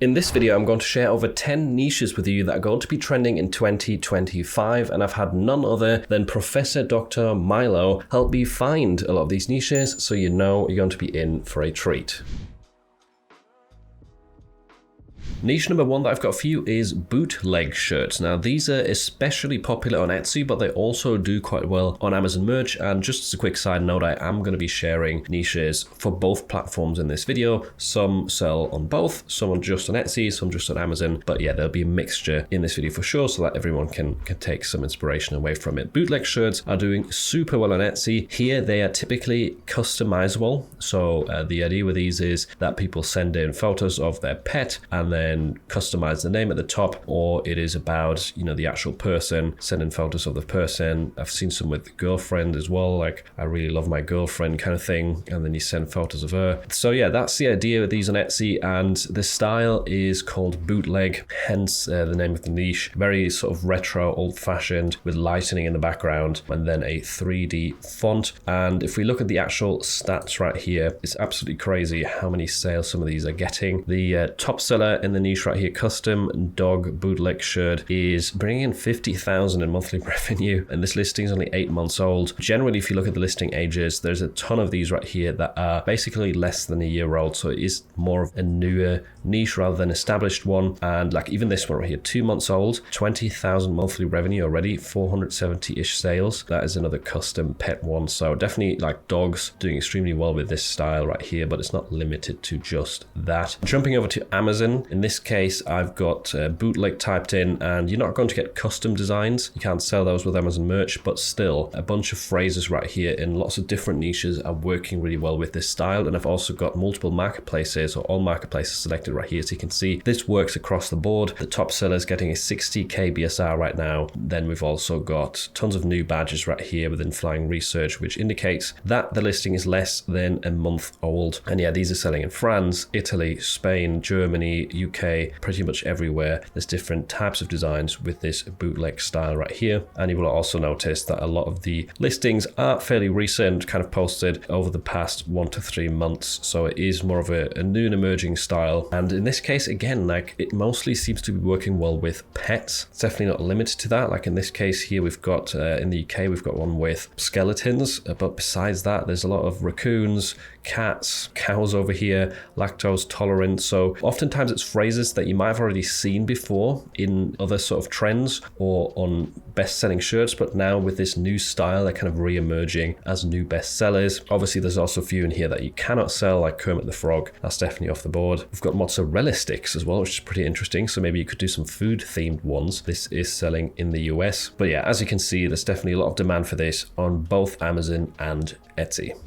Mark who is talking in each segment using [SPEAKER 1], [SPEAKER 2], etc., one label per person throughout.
[SPEAKER 1] In this video, I'm going to share over 10 niches with you that are going to be trending in 2025, and I've had none other than Professor Dr. MILO help me find a lot of these niches, so you know you're going to be in for a treat. Niche number one that I've got for you is bootleg shirts. Now, these are especially popular on Etsy, but they also do quite well on Amazon merch. And just as a quick side note, I am going to be sharing niches for both platforms in this video. Some sell on both, some just on Etsy, some just on Amazon. But yeah, there'll be a mixture in this video for sure, so that everyone can take some inspiration away from it. Bootleg shirts are doing super well on Etsy. Here, they are typically customizable. So the idea with these is that people send in photos of their pet and then customize the name at the top, or it is about, you know, the actual person, sending photos of the person. I've seen some with the girlfriend as well, like I really love my girlfriend kind of thing, and then you send photos of her. So yeah, that's the idea with these on Etsy, and the style is called bootleg, hence the name of the niche. Very sort of retro, old-fashioned, with lightning in the background and then a 3D font. And if we look at the actual stats right here, it's absolutely crazy how many sales some of these are getting. The top seller in the niche right here, custom dog bootleg shirt, is bringing in 50,000 in monthly revenue, and this listing is only 8 months old. Generally, if you look at the listing ages, there's a ton of these right here that are basically less than a year old, so it is more of a newer niche rather than established one. And like even this one right here, 2 months old, 20,000 monthly revenue already, 470-ish sales. That is another custom pet one, so definitely like dogs doing extremely well with this style right here, but it's not limited to just that. Jumping over to Amazon, in this case, I've got bootleg typed in, and you're not going to get custom designs. You can't sell those with Amazon merch, but still a bunch of phrases right here in lots of different niches are working really well with this style. And I've also got multiple marketplaces, or all marketplaces selected right here. So you can see this works across the board. The top seller is getting a 60K BSR right now. Then we've also got tons of new badges right here within Flying Research, which indicates that the listing is less than a month old. And yeah, these are selling in France, Italy, Spain, Germany, UK, pretty much everywhere. There's different types of designs with this bootleg style right here. And you will also notice that a lot of the listings are fairly recent, kind of posted over the past 1 to 3 months. So it is more of a new and emerging style. And in this case, again, like it mostly seems to be working well with pets. It's definitely not limited to that. Like in this case here, we've got in the UK, we've got one with skeletons. But besides that, there's a lot of raccoons, cats, cows over here, lactose tolerant. So oftentimes it's phrases that you might have already seen before in other sort of trends or on best-selling shirts, but now with this new style, they're kind of re-emerging as new bestsellers. Obviously, there's also a few in here that you cannot sell, like Kermit the Frog. That's definitely off the board. We've got mozzarella sticks as well, which is pretty interesting. So maybe you could do some food-themed ones. This is selling in the US. But yeah, as you can see, there's definitely a lot of demand for this on both Amazon and Etsy.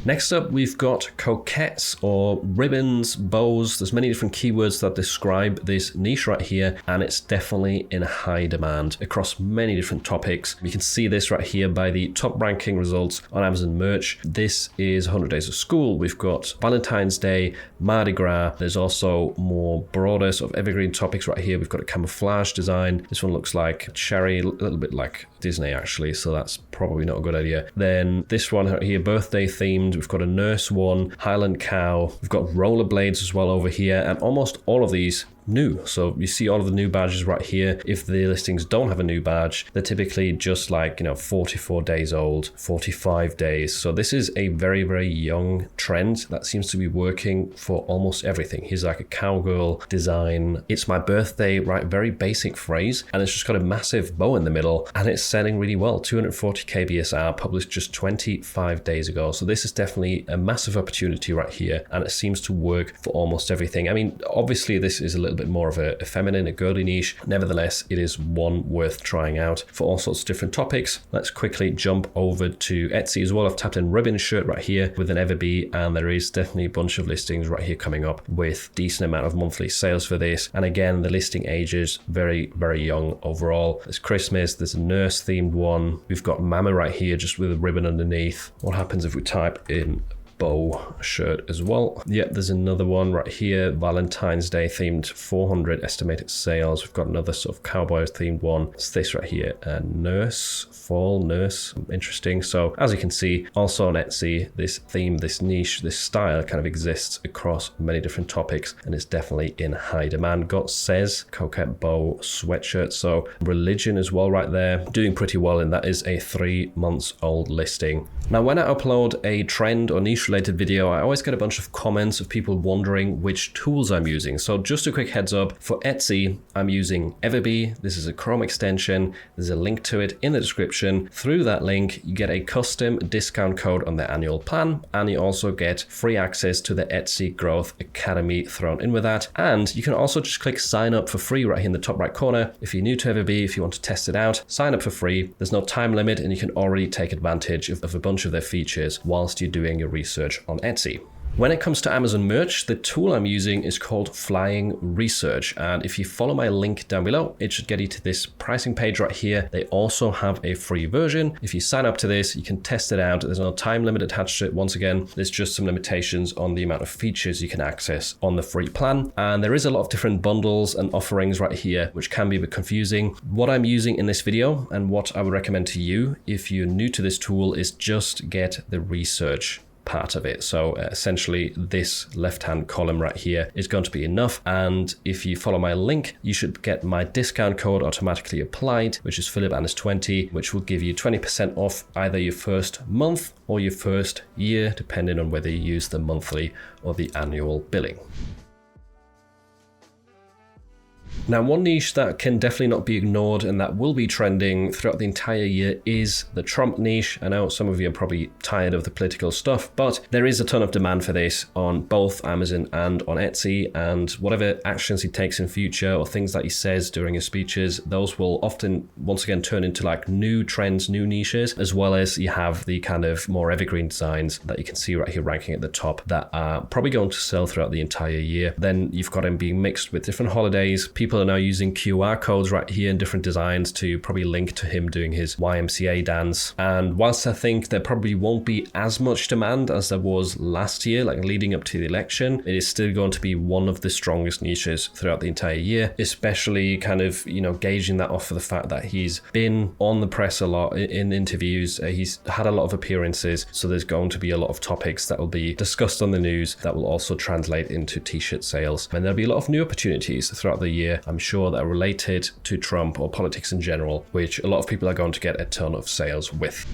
[SPEAKER 1] Next up, we've got coquettes or ribbons, bows. There's many different keywords that describe this niche right here, and it's definitely in high demand across many different topics. You can see this right here by the top ranking results on Amazon merch. This is 100 Days of School. We've got Valentine's Day, Mardi Gras. There's also more broader sort of evergreen topics right here. We've got a camouflage design. This one looks like cherry, a little bit like Disney actually, so that's probably not a good idea. Then this one right here, birthday themed. We've got a nurse one, Highland cow. We've got rollerblades as well over here, and almost all of these new. So you see all of the new badges right here. If the listings don't have a new badge, they're typically just like, 44 days old, 45 days. So this is a very, very young trend that seems to be working for almost everything. Here's like a cowgirl design. It's my birthday, right? Very basic phrase. And it's just got a massive bow in the middle, and it's selling really well. 240K BSR, published just 25 days ago. So this is definitely a massive opportunity right here. And it seems to work for almost everything. I mean, obviously this is a little bit more of a feminine, a girly niche. Nevertheless, it is one worth trying out for all sorts of different topics. Let's quickly jump over to Etsy as well. I've tapped in ribbon shirt right here with an Everbee, and there is definitely a bunch of listings right here coming up with decent amount of monthly sales for this. And again, the listing ages very, very young overall. There's Christmas, there's a nurse themed one. We've got Mama right here just with a ribbon underneath. What happens if we type in bow shirt as well. Yep, there's another one right here, Valentine's Day themed, 400 estimated sales. We've got another sort of cowboy themed one. It's this right here, nurse, fall nurse, interesting. So as you can see, also on Etsy, this theme, this niche, this style kind of exists across many different topics, and it's definitely in high demand. Got says coquette bow sweatshirt, so religion as well right there, doing pretty well, and that is a 3 months old listing. Now when I upload a trend or niche related video, I always get a bunch of comments of people wondering which tools I'm using. So just a quick heads up, for Etsy, I'm using Everbee. This is a Chrome extension. There's a link to it in the description. Through that link, you get a custom discount code on the annual plan, and you also get free access to the Etsy Growth Academy thrown in with that. And you can also just click sign up for free right here in the top right corner. If you're new to Everbee, if you want to test it out, sign up for free. There's no time limit, and you can already take advantage of a bunch of their features whilst you're doing your research on Etsy. When it comes to Amazon merch, the tool I'm using is called Flying Research. And if you follow my link down below, it should get you to this pricing page right here. They also have a free version. If you sign up to this, you can test it out. There's no time limit attached to it. Once again, there's just some limitations on the amount of features you can access on the free plan. And there is a lot of different bundles and offerings right here, which can be a bit confusing. What I'm using in this video and what I would recommend to you if you're new to this tool is just get the research part of it. So essentially this left-hand column right here is going to be enough. And if you follow my link, you should get my discount code automatically applied, which is PhilipAnnis20, which will give you 20% off either your first month or your first year, depending on whether you use the monthly or the annual billing. Now, one niche that can definitely not be ignored and that will be trending throughout the entire year is the Trump niche. I know some of you are probably tired of the political stuff, but there is a ton of demand for this on both Amazon and on Etsy, and whatever actions he takes in future or things that he says during his speeches, those will often once again turn into like new trends, new niches, as well as you have the kind of more evergreen designs that you can see right here ranking at the top that are probably going to sell throughout the entire year. Then you've got him being mixed with different holidays. People are now using QR codes right here in different designs to probably link to him doing his YMCA dance. And whilst I think there probably won't be as much demand as there was last year, like leading up to the election, it is still going to be one of the strongest niches throughout the entire year, especially kind of, you know, gauging that off of the fact that he's been on the press a lot in interviews. He's had a lot of appearances. So there's going to be a lot of topics that will be discussed on the news that will also translate into t-shirt sales. And there'll be a lot of new opportunities throughout the year, I'm sure, that are related to Trump or politics in general, which a lot of people are going to get a ton of sales with.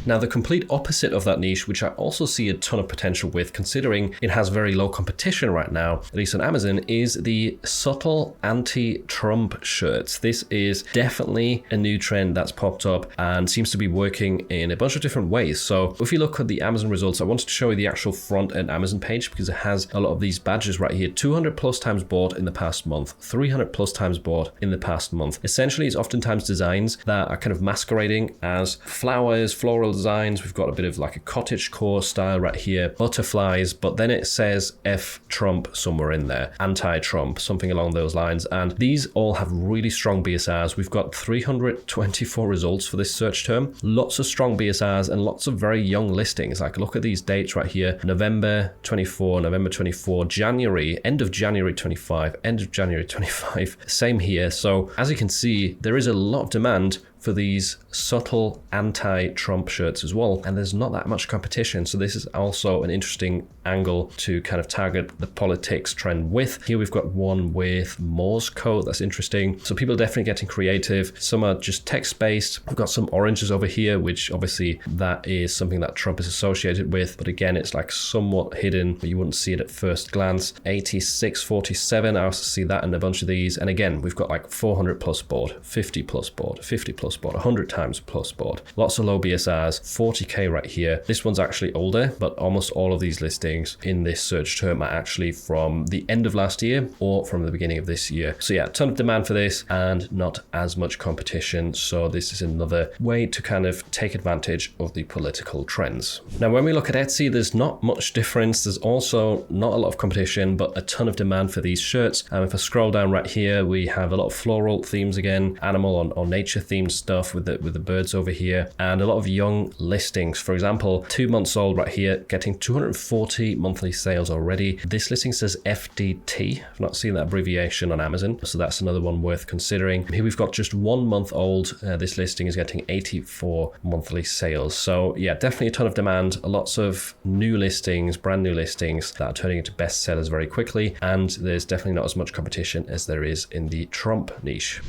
[SPEAKER 1] Now, the complete opposite of that niche, which I also see a ton of potential with, considering it has very low competition right now, at least on Amazon, is the subtle anti-Trump shirts. This is definitely a new trend that's popped up and seems to be working in a bunch of different ways. So if you look at the Amazon results, I wanted to show you the actual front end Amazon page because it has a lot of these badges right here. 200 plus times bought in the past month, 300 plus times bought in the past month. Essentially, it's oftentimes designs that are kind of masquerading as flowers, floral designs. We've got a bit of like a cottagecore style right here, butterflies, but then it says F Trump somewhere in there, anti-Trump, something along those lines. And these all have really strong BSRs. We've got 324 results for this search term, lots of strong BSRs and lots of very young listings. Like look at these dates right here, November 24, November 24, January, end of January 25, end of January 25, same here. So as you can see, there is a lot of demand for these subtle anti-Trump shirts as well, and there's not that much competition, so this is also an interesting angle to kind of target the politics trend with. Here we've got one with Morse code, that's interesting. So people are definitely getting creative. Some are just text-based. We've got some oranges over here, which obviously that is something that Trump is associated with, but again, it's like somewhat hidden, but you wouldn't see it at first glance. 8647, I also see that in a bunch of these, and again, we've got like 400 plus board, 50 plus board, 50 plus board, 100 times plus board, lots of low BSRs, 40k right here. This one's actually older, but almost all of these listings in this search term are actually from the end of last year or from the beginning of this year. So yeah, ton of demand for this and not as much competition. So this is another way to kind of take advantage of the political trends. Now, when we look at Etsy, there's not much difference. There's also not a lot of competition, but a ton of demand for these shirts. If I scroll down right here, we have a lot of floral themes again, animal or nature themes stuff with the birds over here, and a lot of young listings. For example, 2 months old right here, getting 240 monthly sales already. This listing says FDT. I've not seen that abbreviation on Amazon, so that's another one worth considering. Here we've got just 1 month old. This listing is getting 84 monthly sales. So yeah, definitely a ton of demand. Lots of new listings, brand new listings that are turning into bestsellers very quickly, and there's definitely not as much competition as there is in the Trump niche.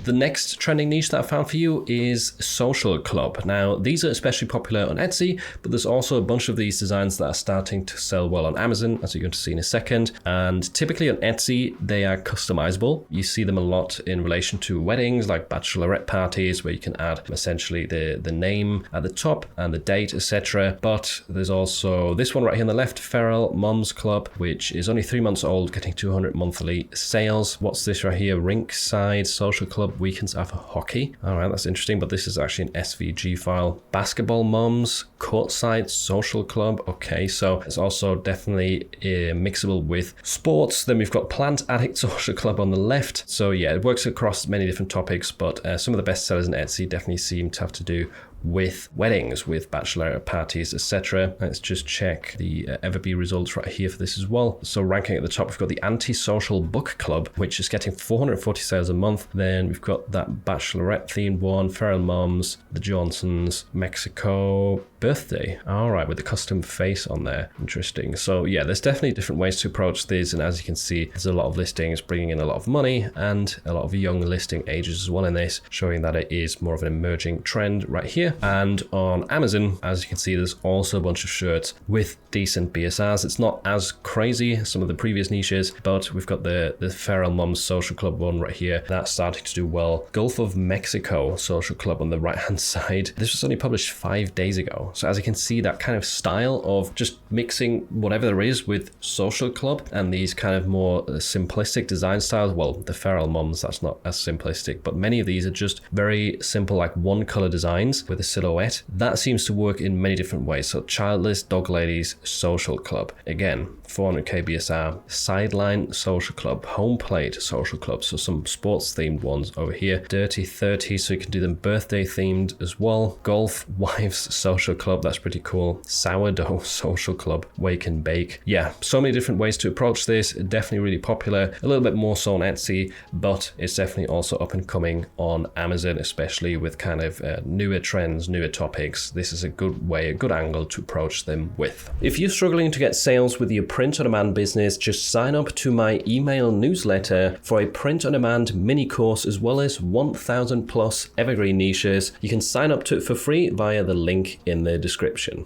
[SPEAKER 1] The next trending niche that I found for you is social club. Now, these are especially popular on Etsy, but there's also a bunch of these designs that are starting to sell well on Amazon, as you're going to see in a second. And typically on Etsy, they are customizable. You see them a lot in relation to weddings, like bachelorette parties, where you can add essentially the name at the top and the date, etc. But there's also this one right here on the left, Feral Moms Club, which is only 3 months old, getting 200 monthly sales. What's this right here? Rinkside Social Club Weekends After Hockey. All right, that's interesting, but this is actually an SVG file. Basketball Moms Courtside Social Club. Okay, so it's also definitely mixable with sports. Then we've got Plant Addict Social Club on the left. So yeah, it works across many different topics, but some of the best sellers in Etsy definitely seem to have to do with weddings, with bachelorette parties, etc. Let's just check the Everbee results right here for this as well. So ranking at the top, we've got the Anti-Social Book Club, which is getting 440 sales a month. Then we've got that bachelorette themed one, Feral Moms, the Johnsons, Mexico birthday. All right, with the custom face on there. Interesting. So yeah, there's definitely different ways to approach these. And as you can see, there's a lot of listings bringing in a lot of money and a lot of young listing ages as well in this, showing that it is more of an emerging trend right here. And on Amazon, as you can see, there's also a bunch of shirts with decent BSRs. It's not as crazy as some of the previous niches, but we've got the Feral Moms Social Club one right here. That's starting to do well. Gulf of Mexico Social Club on the right-hand side. This was only published 5 days ago. So as you can see, that kind of style of just mixing whatever there is with social club and these kind of more simplistic design styles. Well, the Feral Moms, that's not as simplistic, but many of these are just very simple, like one color designs with a silhouette. That seems to work in many different ways. So Childless Dog Ladies Social Club, again, 400k BSR. Sideline Social Club, Home Plate Social Club, so some sports themed ones over here. Dirty 30, so you can do them birthday themed as well. Golf Wives Social Club, that's pretty cool. Sourdough Social Club, Wake and Bake. Yeah, so many different ways to approach this. Definitely really popular, a little bit more so on Etsy, but it's definitely also up and coming on Amazon, especially with kind of newer trends, newer topics. This is a good way, a good angle to approach them with. If you're struggling to get sales with your print-on-demand business, just sign up to my email newsletter for a print-on-demand mini course, as well as 1,000 plus evergreen niches. You can sign up to it for free via the link in the description.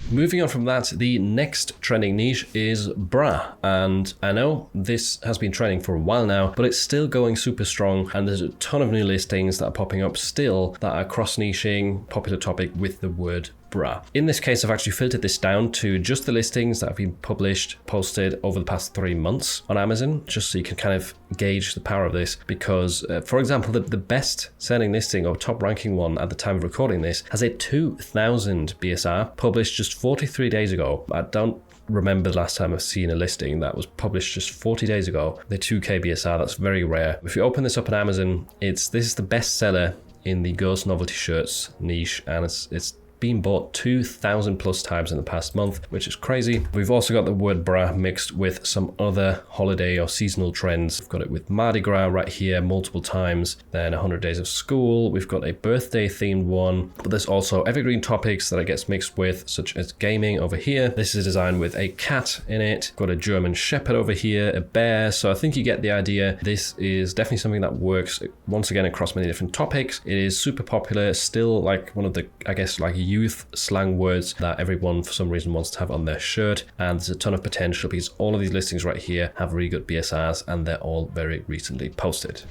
[SPEAKER 1] Moving on from that, the next trending niche is bra. And I know this has been trending for a while now, but it's still going super strong. And there's a ton of new listings that are popping up still that are cross-niching popular topic with the word bra. In this case, I've actually filtered this down to just the listings that have been posted over the past 3 months on Amazon, just so you can kind of gauge the power of this. Because, for example, the best selling listing or top ranking one at the time of recording this has a 2,000 BSR published just 43 days ago. I don't remember the last time I've seen a listing that was published just 40 days ago. The 2K BSR, that's very rare. If you open this up on Amazon, this is the best seller in the girls novelty shirts niche, and it's been bought 2,000 plus times in the past month, which is crazy. We've also got the word bra mixed with some other holiday or seasonal trends. We've got it with Mardi Gras right here multiple times, then 100 Days of School. We've got a birthday themed one, but there's also evergreen topics that it gets mixed with, such as gaming over here. This is a design with a cat in it. Got a German Shepherd over here, a bear. So I think you get the idea. This is definitely something that works once again across many different topics. It is super popular, still like one of the, I guess, like youth slang words that everyone for some reason wants to have on their shirt, and there's a ton of potential because all of these listings right here have really good BSRs and they're all very recently posted.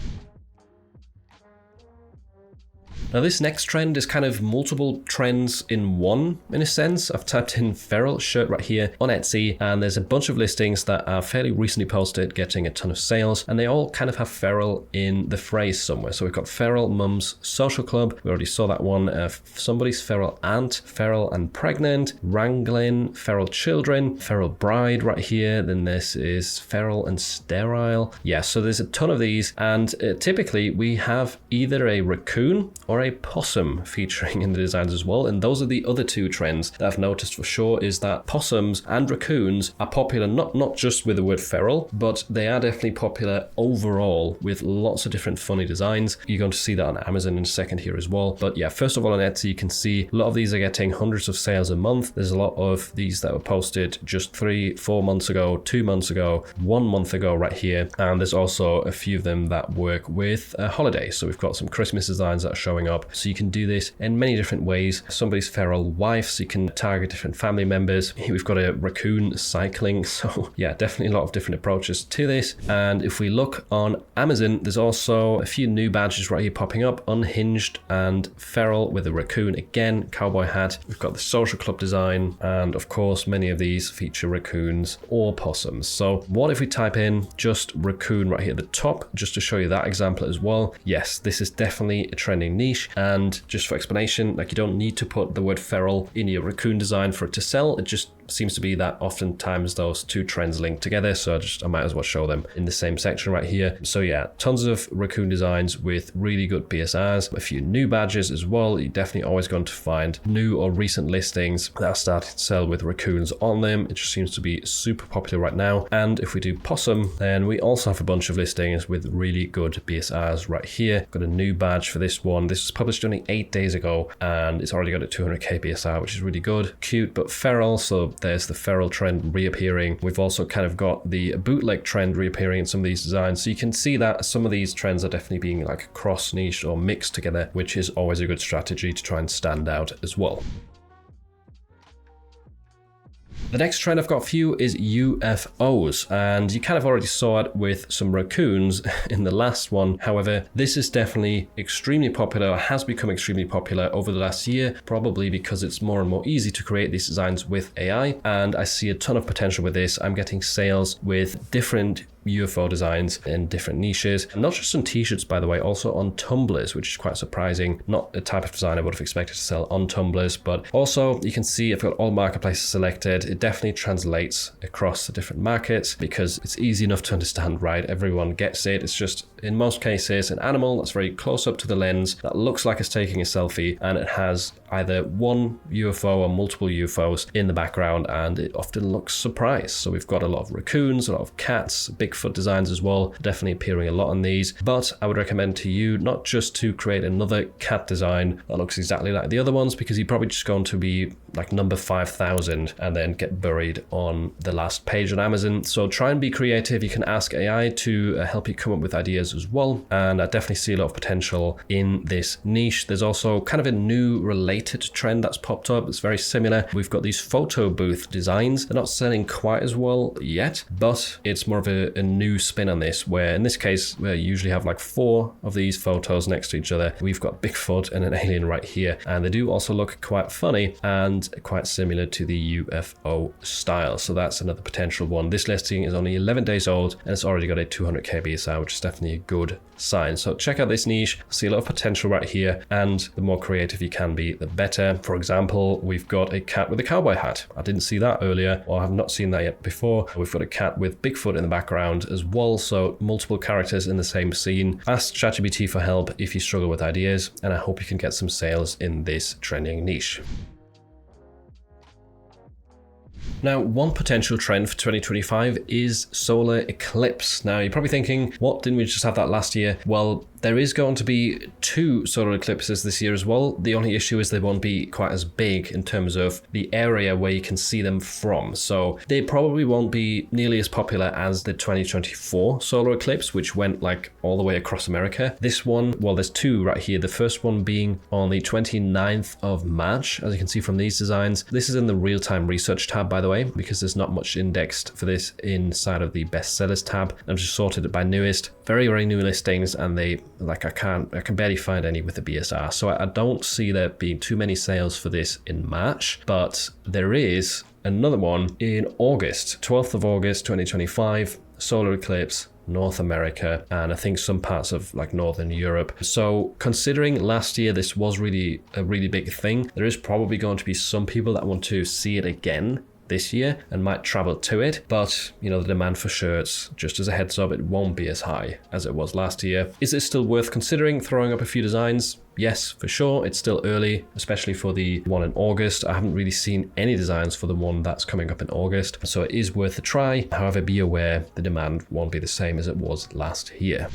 [SPEAKER 1] Now this next trend is kind of multiple trends in one, in a sense. I've typed in feral shirt right here on Etsy, and there's a bunch of listings that are fairly recently posted, getting a ton of sales, and they all kind of have feral in the phrase somewhere. So we've got feral mums social club. We already saw that one. Somebody's feral aunt, feral and pregnant, wrangling, feral children, feral bride right here. Then this is feral and sterile. Yeah, so there's a ton of these, and typically we have either a raccoon or a possum featuring in the designs as well. And those are the other two trends that I've noticed for sure, is that possums and raccoons are popular not just with the word feral, but they are definitely popular overall with lots of different funny designs. You're going to see that on Amazon in a second here as well. But yeah, first of all, on Etsy, you can see a lot of these are getting hundreds of sales a month. There's a lot of these that were posted just 3-4 months ago, 2 months ago, 1 month ago right here. And there's also a few of them that work with holidays. So we've got some Christmas designs that are showing up. So you can do this in many different ways. Somebody's feral wife, so you can target different family members. Here we've got a raccoon cycling. So yeah, definitely a lot of different approaches to this. And if we look on Amazon, there's also a few new badges right here popping up. Unhinged and feral with a raccoon again, cowboy hat. We've got the social club design, and of course many of these feature raccoons or possums. So what if we type in just raccoon right here at the top, just to show you that example as well? Yes, this is definitely a trending niche. And just for explanation, like, you don't need to put the word feral in your raccoon design for it to sell. It just seems to be that oftentimes those two trends link together, so I might as well show them in the same section right here. So yeah, tons of raccoon designs with really good BSRs, a few new badges as well. You're definitely always going to find new or recent listings that are starting to sell with raccoons on them. It just seems to be super popular right now. And if we do possum, then we also have a bunch of listings with really good BSRs right here. Got a new badge for this one. This was published only 8 days ago, and it's already got a 200k BSR, which is really good. Cute but feral, so there's the feral trend reappearing. We've also kind of got the bootleg trend reappearing in some of these designs. So you can see that some of these trends are definitely being like cross niche or mixed together, which is always a good strategy to try and stand out as well. The next trend I've got for you is UFOs, and you kind of already saw it with some raccoons in the last one. However, this is definitely extremely popular, or has become extremely popular over the last year, probably because it's more and more easy to create these designs with AI, and I see a ton of potential with this. I'm getting sales with different UFO designs in different niches, and not just on t-shirts, by the way, also on tumblers, which is quite surprising. Not a type of design I would have expected to sell on tumblers, but also you can see I've got all marketplaces selected. It definitely translates across the different markets because it's easy enough to understand, right? Everyone gets it. It's just, in most cases, an animal that's very close up to the lens that looks like it's taking a selfie, and it has either one UFO or multiple UFOs in the background, and it often looks surprised. So we've got a lot of raccoons, a lot of cats, Bigfoot designs as well, definitely appearing a lot on these. But I would recommend to you not just to create another cat design that looks exactly like the other ones, because you're probably just going to be like number 5,000 and then get buried on the last page on Amazon. So try and be creative. You can ask AI to help you come up with ideas as well, and I definitely see a lot of potential in this niche. There's also kind of a new related trend that's popped up. It's very similar. We've got these photo booth designs. They're not selling quite as well yet, but it's more of a new spin on this, where in this case we usually have like 4 of these photos next to each other. We've got Bigfoot and an alien right here, and they do also look quite funny and quite similar to the UFO style. So that's another potential one. This listing is only 11 days old, and it's already got a 200k BSR, which is definitely a good sign. So check out this niche. See a lot of potential right here, and the more creative you can be, the better. For example, we've got a cat with a cowboy hat. I didn't see that earlier, or I have not seen that yet before. We've got a cat with Bigfoot in the background as well, so multiple characters in the same scene. Ask ChatGPT for help if you struggle with ideas, and I hope you can get some sales in this trending niche. Now, one potential trend for 2025 is solar eclipse. Now, you're probably thinking, what, didn't we just have that last year? Well, there is going to be 2 solar eclipses this year as well. The only issue is they won't be quite as big in terms of the area where you can see them from. So they probably won't be nearly as popular as the 2024 solar eclipse, which went like all the way across America. This one, well, there's 2 right here. The first one being on the 29th of March, as you can see from these designs. This is in the real-time research tab, by the way, because there's not much indexed for this inside of the bestsellers tab. I've just sorted it by newest. Very, very new listings, and they like I can barely find any with the BSR. So I don't see there being too many sales for this in March, but there is another one in August, 12th of August 2025, solar eclipse, North America, and I think some parts of like Northern Europe. So considering last year this was really a really big thing, there is probably going to be some people that want to see it again this year and might travel to it, but you know, the demand for shirts, just as a heads up, it won't be as high as it was last year. Is it still worth considering throwing up a few designs? Yes, for sure. It's still early, especially for the one in August. I haven't really seen any designs for the one that's coming up in August, so it is worth a try. However, be aware the demand won't be the same as it was last year.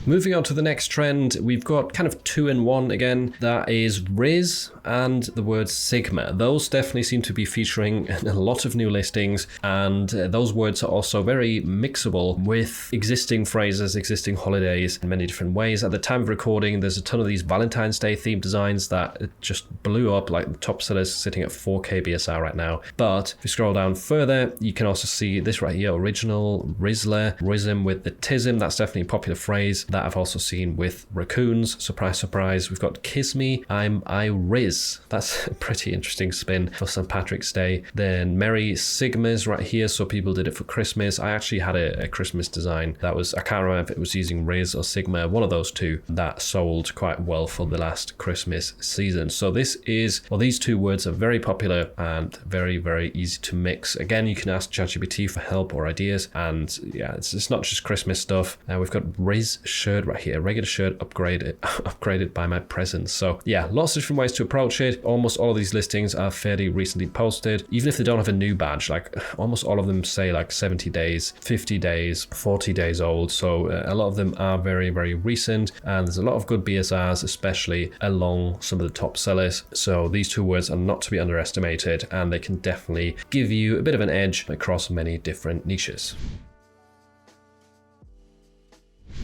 [SPEAKER 1] Moving on to the next trend, we've got kind of 2-in-1 again. That is Riz and the word Sigma. Those definitely seem to be featuring in a lot of new listings, and those words are also very mixable with existing phrases, existing holidays in many different ways. At the time of recording, there's a ton of these Valentine's Day themed designs that just blew up, like the top sellers sitting at 4K BSR right now. But if you scroll down further, you can also see this right here, original, Rizzler, Rizm with the Tism. That's definitely a popular phrase that I've also seen with raccoons. Surprise, surprise. We've got Kiss Me, I Riz. That's a pretty interesting spin for St. Patrick's Day. Then Merry Sigmas right here. So people did it for Christmas. I actually had a Christmas design that was, I can't remember if it was using Riz or Sigma, one of those two, that sold quite well for the last Christmas season. So this is, well, these two words are very popular and very, very easy to mix. Again, you can ask ChatGPT for help or ideas. And yeah, it's not just Christmas stuff. We've got Riz shirt right here, regular shirt upgraded by my presence. So yeah, lots of different ways to approach it. Almost all of these listings are fairly recently posted, even if they don't have a new badge. Like almost all of them say like 70 days, 50 days, 40 days old. So a lot of them are very, very recent, and there's a lot of good BSRs, especially along some of the top sellers. So these two words are not to be underestimated, and they can definitely give you a bit of an edge across many different niches.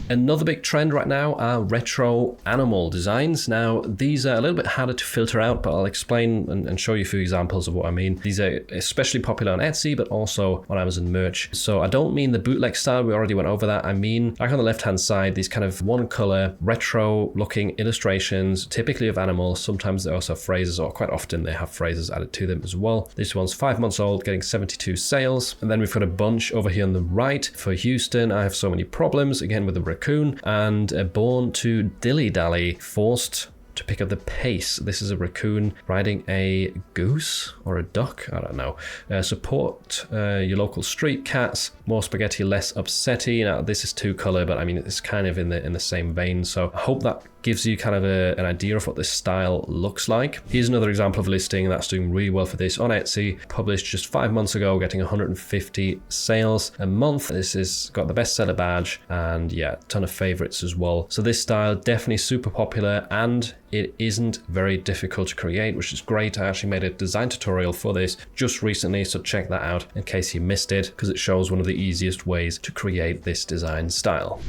[SPEAKER 1] Another big trend right now are retro animal designs. Now, these are a little bit harder to filter out, but I'll explain and show you a few examples of what I mean. These are especially popular on Etsy, but also on Amazon merch. So I don't mean the bootleg style, we already went over that. I mean, like on the left-hand side, these kind of one color, retro looking illustrations, typically of animals. Sometimes they also have phrases, or quite often they have phrases added to them as well. This one's 5 months old, getting 72 sales. And then we've got a bunch over here on the right for Houston. I have so many problems, again with the raccoon, and Born to Dilly Dally, forced to pick up the pace. This is a raccoon riding a goose or a duck, I don't know. Support your local street cats. More spaghetti, less upsetty. Now this is two color, but I mean it's kind of in the same vein. So I hope that gives you kind of an idea of what this style looks like. Here's another example of a listing that's doing really well for this on Etsy. Published just 5 months ago, getting 150 sales a month. This has got the bestseller badge, and yeah, a ton of favorites as well. So this style definitely super popular, and it isn't very difficult to create, which is great. I actually made a design tutorial for this just recently, so check that out in case you missed it, because it shows one of the easiest ways to create this design style.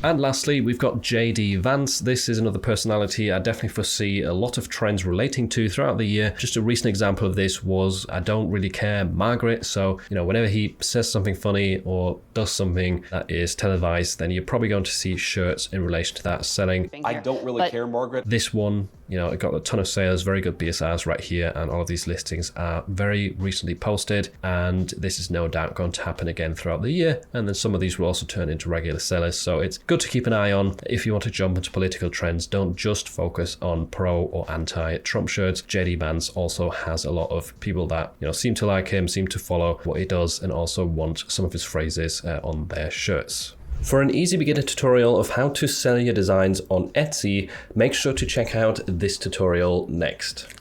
[SPEAKER 1] And lastly, we've got JD Vance. This is another personality I definitely foresee a lot of trends relating to throughout the year. Just a recent example of this was I Don't Really Care Margaret. So, you know, whenever he says something funny or does something that is televised, then you're probably going to see shirts in relation to that selling.
[SPEAKER 2] I don't really care, Margaret.
[SPEAKER 1] This one, you know, it got a ton of sales, very good BSRs right here, and all of these listings are very recently posted, and this is no doubt going to happen again throughout the year, and then some of these will also turn into regular sellers, so it's good to keep an eye on. If you want to jump into political trends, don't just focus on pro or anti-Trump shirts. JD Vance also has a lot of people that, you know, seem to like him, seem to follow what he does, and also want some of his phrases on their shirts. For an easy beginner tutorial of how to sell your designs on Etsy, make sure to check out this tutorial next.